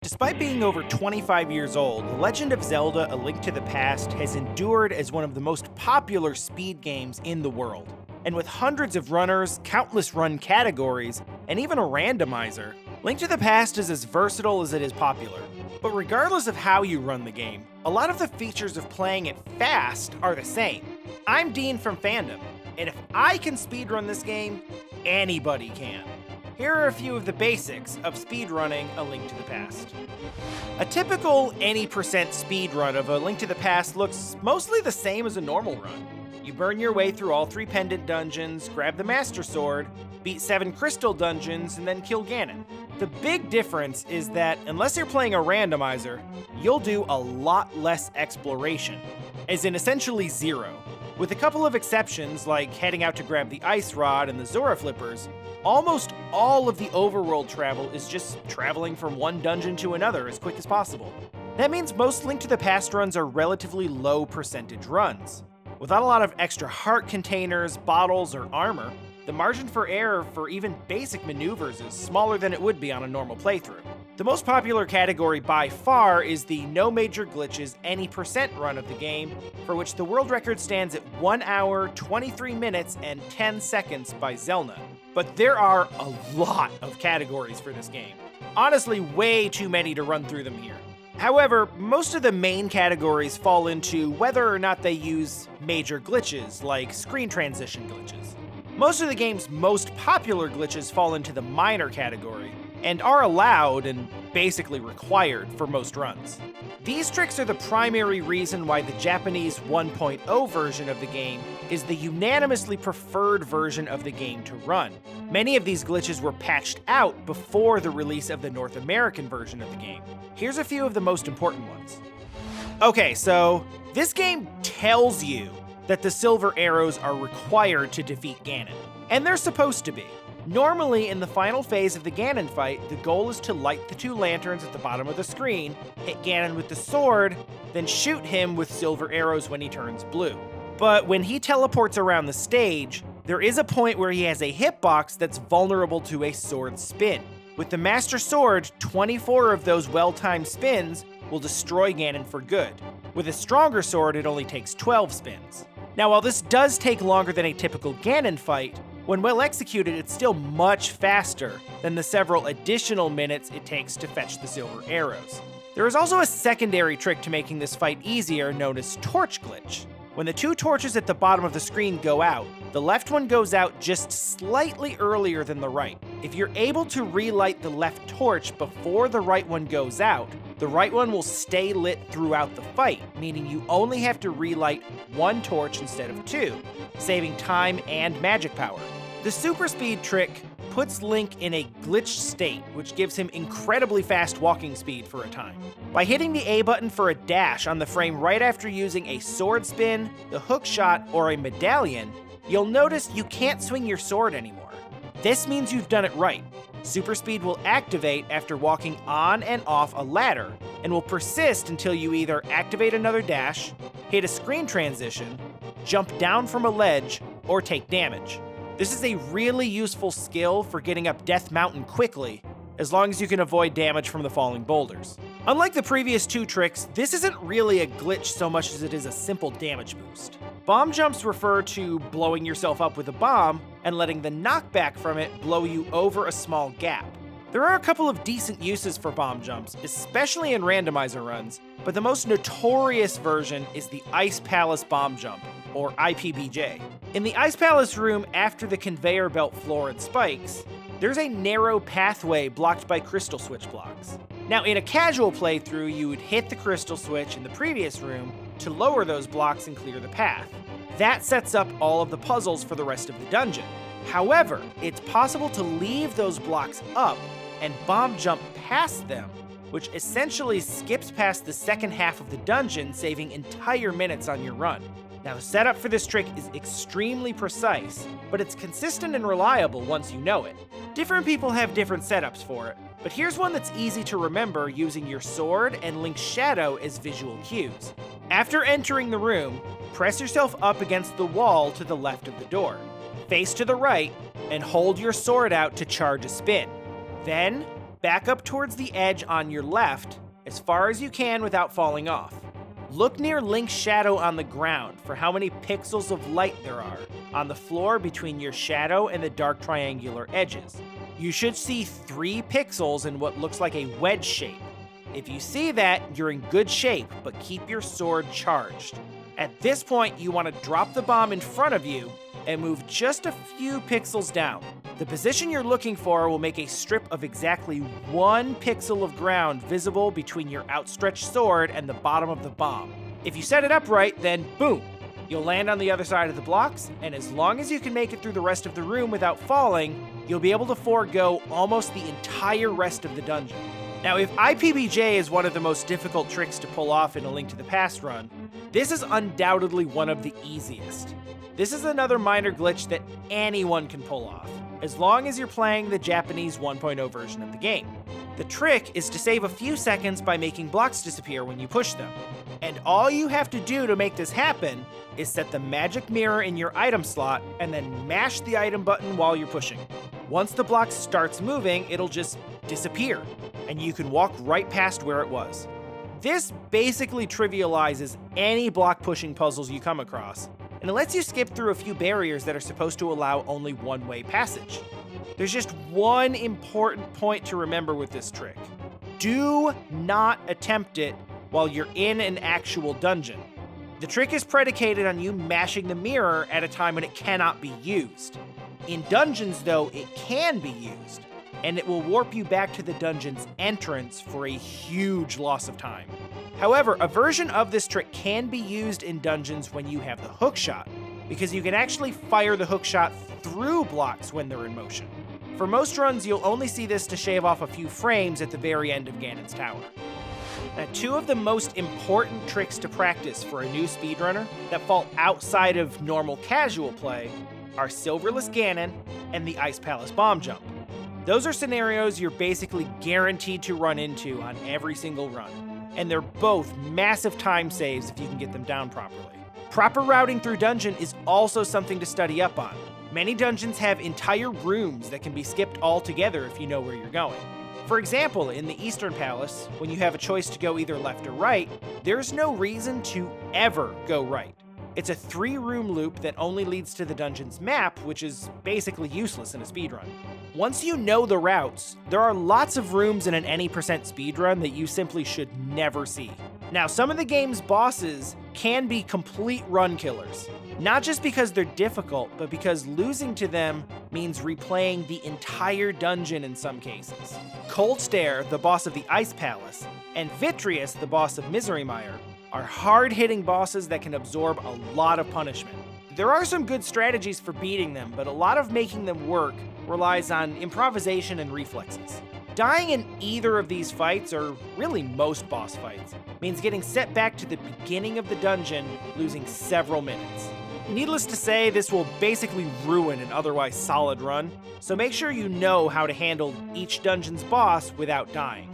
Despite being over 25 years old, The Legend of Zelda: A Link to the Past has endured as one of the most popular speed games in the world. And with hundreds of runners, countless run categories, and even a randomizer, Link to the Past is as versatile as it is popular. But regardless of how you run the game, a lot of the features of playing it fast are the same. I'm Dean from Fandom, and if I can speedrun this game, anybody can. Here are a few of the basics of speedrunning A Link to the Past. A typical any percent speedrun of A Link to the Past looks mostly the same as a normal run. You burn your way through all 3 pendant dungeons, grab the Master Sword, beat 7 crystal dungeons, and then kill Ganon. The big difference is that unless you're playing a randomizer, you'll do a lot less exploration, as in essentially zero. With a couple of exceptions, like heading out to grab the Ice Rod and the Zora Flippers, almost all of the overworld travel is just traveling from one dungeon to another as quick as possible. That means most Link to the Past runs are relatively low percentage runs. Without a lot of extra heart containers, bottles, or armor, the margin for error for even basic maneuvers is smaller than it would be on a normal playthrough. The most popular category by far is the no major glitches any percent run of the game, for which the world record stands at 1 hour, 23 minutes, and 10 seconds by Zelna. But there are a lot of categories for this game. Honestly, way too many to run through them here. However, most of the main categories fall into whether or not they use major glitches, like screen transition glitches. Most of the game's most popular glitches fall into the minor category, and are allowed and basically required for most runs. These tricks are the primary reason why the Japanese 1.0 version of the game is the unanimously preferred version of the game to run. Many of these glitches were patched out before the release of the North American version of the game. Here's a few of the most important ones. Okay, so this game tells you that the silver arrows are required to defeat Ganon, and they're supposed to be. Normally, in the final phase of the Ganon fight, the goal is to light the 2 lanterns at the bottom of the screen, hit Ganon with the sword, then shoot him with silver arrows when he turns blue. But when he teleports around the stage, there is a point where he has a hitbox that's vulnerable to a sword spin. With the Master Sword, 24 of those well-timed spins will destroy Ganon for good. With a stronger sword, it only takes 12 spins. Now, while this does take longer than a typical Ganon fight, when well executed, it's still much faster than the several additional minutes it takes to fetch the silver arrows. There is also a secondary trick to making this fight easier known as Torch Glitch. When the 2 torches at the bottom of the screen go out, the left one goes out just slightly earlier than the right. If you're able to relight the left torch before the right one goes out, the right one will stay lit throughout the fight, meaning you only have to relight 1 torch instead of 2, saving time and magic power. The super speed trick puts Link in a glitched state, which gives him incredibly fast walking speed for a time. By hitting the A button for a dash on the frame right after using a sword spin, the hook shot, or a medallion, you'll notice you can't swing your sword anymore. This means you've done it right. Super speed will activate after walking on and off a ladder, and will persist until you either activate another dash, hit a screen transition, jump down from a ledge, or take damage. This is a really useful skill for getting up Death Mountain quickly, as long as you can avoid damage from the falling boulders. Unlike the previous 2 tricks, this isn't really a glitch so much as it is a simple damage boost. Bomb jumps refer to blowing yourself up with a bomb and letting the knockback from it blow you over a small gap. There are a couple of decent uses for bomb jumps, especially in randomizer runs, but the most notorious version is the Ice Palace bomb jump, or IPBJ. In the Ice Palace room after the conveyor belt floor and spikes, there's a narrow pathway blocked by crystal switch blocks. Now, in a casual playthrough, you would hit the crystal switch in the previous room to lower those blocks and clear the path. That sets up all of the puzzles for the rest of the dungeon. However, it's possible to leave those blocks up and bomb jump past them, which essentially skips past the second half of the dungeon, saving entire minutes on your run. Now, the setup for this trick is extremely precise, but it's consistent and reliable once you know it. Different people have different setups for it, but here's one that's easy to remember using your sword and Link's shadow as visual cues. After entering the room, press yourself up against the wall to the left of the door. Face to the right, and hold your sword out to charge a spin. Then, back up towards the edge on your left as far as you can without falling off. Look near Link's shadow on the ground for how many pixels of light there are on the floor between your shadow and the dark triangular edges. You should see 3 pixels in what looks like a wedge shape. If you see that, you're in good shape, but keep your sword charged. At this point, you want to drop the bomb in front of you and move just a few pixels down. The position you're looking for will make a strip of exactly 1 pixel of ground visible between your outstretched sword and the bottom of the bomb. If you set it up right, then boom, you'll land on the other side of the blocks, and as long as you can make it through the rest of the room without falling, you'll be able to forego almost the entire rest of the dungeon. Now, if IPBJ is one of the most difficult tricks to pull off in A Link to the Past run, this is undoubtedly one of the easiest. This is another minor glitch that anyone can pull off, as long as you're playing the Japanese 1.0 version of the game. The trick is to save a few seconds by making blocks disappear when you push them. And all you have to do to make this happen is set the magic mirror in your item slot and then mash the item button while you're pushing. Once the block starts moving, it'll just disappear, and you can walk right past where it was. This basically trivializes any block pushing puzzles you come across, and it lets you skip through a few barriers that are supposed to allow only one-way passage. There's just one important point to remember with this trick. Do not attempt it while you're in an actual dungeon. The trick is predicated on you mashing the mirror at a time when it cannot be used. In dungeons, though, it can be used, and it will warp you back to the dungeon's entrance for a huge loss of time. However, a version of this trick can be used in dungeons when you have the hookshot, because you can actually fire the hookshot through blocks when they're in motion. For most runs, you'll only see this to shave off a few frames at the very end of Ganon's Tower. Now, 2 of the most important tricks to practice for a new speedrunner that fall outside of normal casual play are Silverless Ganon and the Ice Palace Bomb Jump. Those are scenarios you're basically guaranteed to run into on every single run, and they're both massive time saves if you can get them down properly. Proper routing through dungeon is also something to study up on. Many dungeons have entire rooms that can be skipped altogether if you know where you're going. For example, in the Eastern Palace, when you have a choice to go either left or right, there's no reason to ever go right. It's a 3-room loop that only leads to the dungeon's map, which is basically useless in a speedrun. Once you know the routes, there are lots of rooms in an any % speedrun that you simply should never see. Now, some of the game's bosses can be complete run killers. Not just because they're difficult, but because losing to them means replaying the entire dungeon in some cases. Cold Stare, the boss of the Ice Palace, and Vitreous, the boss of Misery Mire, are hard-hitting bosses that can absorb a lot of punishment. There are some good strategies for beating them, but a lot of making them work relies on improvisation and reflexes. Dying in either of these fights, or really most boss fights, means getting set back to the beginning of the dungeon, losing several minutes. Needless to say, this will basically ruin an otherwise solid run, so make sure you know how to handle each dungeon's boss without dying.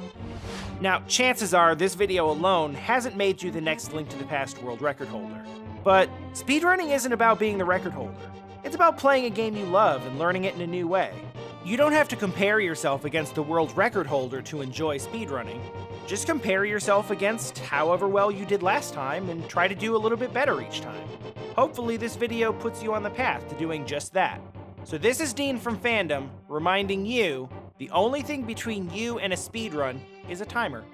Now, chances are this video alone hasn't made you the next Link to the Past world record holder. But speedrunning isn't about being the record holder. It's about playing a game you love and learning it in a new way. You don't have to compare yourself against the world record holder to enjoy speedrunning. Just compare yourself against however well you did last time and try to do a little bit better each time. Hopefully this video puts you on the path to doing just that. So this is Dean from Fandom, reminding you, the only thing between you and a speedrun is a timer.